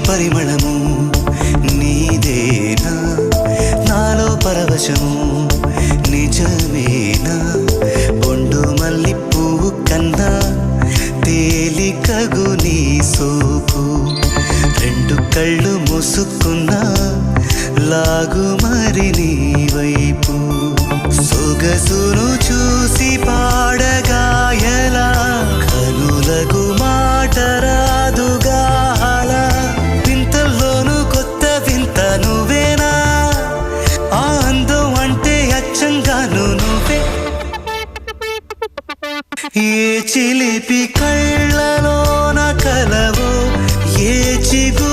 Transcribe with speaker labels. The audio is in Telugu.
Speaker 1: పరిమళము నీదేనా నాలో పరవశము నిజమేనా బొండు మల్లి పువ్వు కన్నా తేలికగు నీ సోకు రెండు కళ్ళు మూసుకున్నా లాగు మరి నీ వైపు సొగసును చూసి పాడగాయలా కనులకు మాట రాదుగా అలా వింతల్లోనూ కొత్త వింత నువ్వేనా ఆ అందం అంటే అచ్చంగాను నువ్వే ఏ చిలిపి కళ్ళలోన కలవో ఏ చిగు